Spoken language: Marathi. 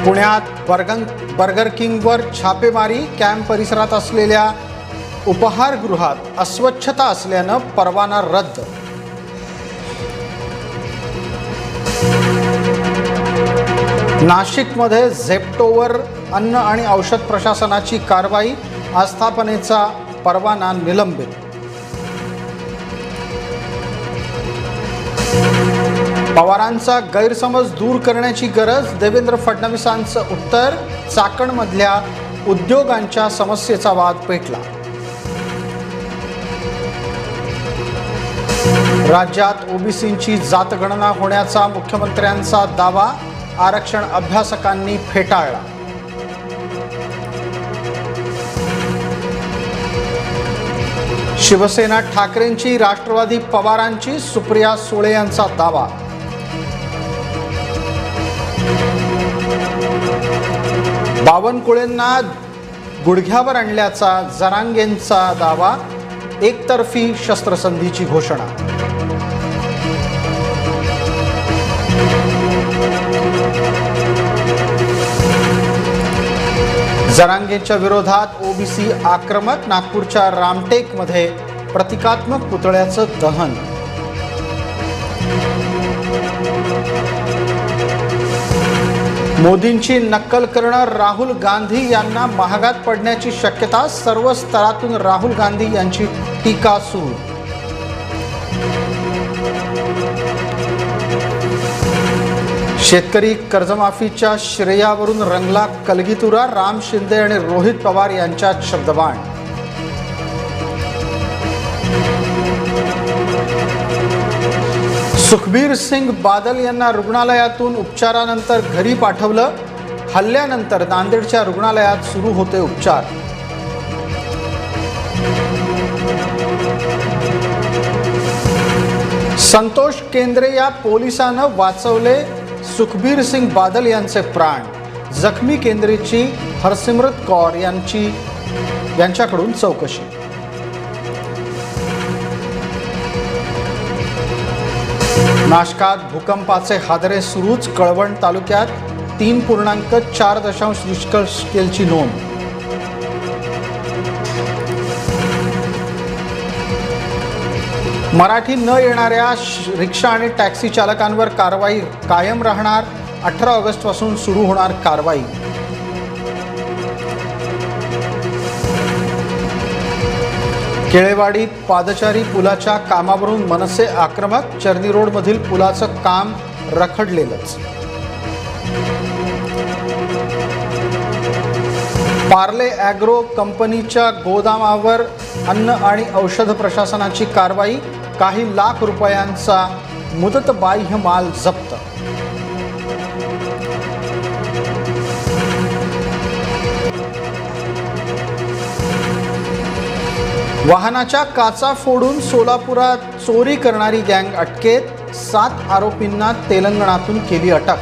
पुण्यात बर्गर किंगवर छापेमारी. कॅम्प परिसरात असलेल्या उपाहारगृहात अस्वच्छता असल्यानं परवाना रद्द. नाशिकमध्ये झेप्टोवर अन्न आणि औषध प्रशासनाची कारवाई. आस्थापनेचा परवाना निलंबित. पवारांचा गैरसमज दूर करण्याची गरज. देवेंद्र फडणवीसांचं उत्तर. चाकणमधल्या उद्योगांच्या समस्येचा वाद पेटला. राज्यात ओबीसींची जातगणना होण्याचा मुख्यमंत्र्यांचा दावा. आरक्षण अभ्यासकांनी फेटाळला. शिवसेना ठाकरेंची, राष्ट्रवादी पवारांची. सुप्रिया सुळे यांचा दावा. बावनकुळेंना गुडघ्यावर आणल्याचा जरांगेंचा दावा. एकतर्फी शस्त्रसंधीची घोषणा. जरांगेंच्या विरोधात ओबीसी आक्रमक. नागपूरच्या रामटेकमध्ये प्रतिकात्मक पुतळ्याचं दहन. मोदींची नक्कल करणं. राहुल गांधी यांना महागात पडण्याची शक्यता. सर्व स्तरातून राहुल गांधी यांची टीका सुरू. शेतकरी कर्जमाफीच्या श्रेयावरून रंगला कलगीतुरा. राम शिंदे आणि रोहित पवार यांच्यात शब्दबाण. सुखबीर सिंग बादल यांना रुग्णालयातून उपचारानंतर घरी पाठवलं. हल्ल्यानंतर नांदेडच्या रुग्णालयात सुरू होते उपचार. संतोष केंद्रे या पोलिसानं वाचवले सुखबीर सिंग बादल यांचे प्राण. जखमी केंद्रेची हरसिमरत कौर यांच्याकडून चौकशी. नाशकात भूकंपाचे हादरे सुरूच. कळवण तालुक्यात 3.4 रिश्टर स्केलची नोंद. मराठी न येणाऱ्या रिक्षा आणि टॅक्सी चालकांवर कारवाई कायम राहणार. 18 ऑगस्टपासून सुरू होणार कारवाई. केळेवाडीत पादचारी पुलाच्या कामावरून मनसे आक्रमक. चर्नी रोडमधील पुलाचं काम रखडलेलंच. पार्ले ॲग्रो कंपनीच्या गोदामावर अन्न आणि औषध प्रशासनाची कारवाई. काही लाख रुपयांचा मुदतबाह्य माल जप्त. वाहनाच्या काचा फोडून सोलापुरात चोरी करणारी गँग अटकेत. 7 आरोपींना तेलंगणातून केली अटक.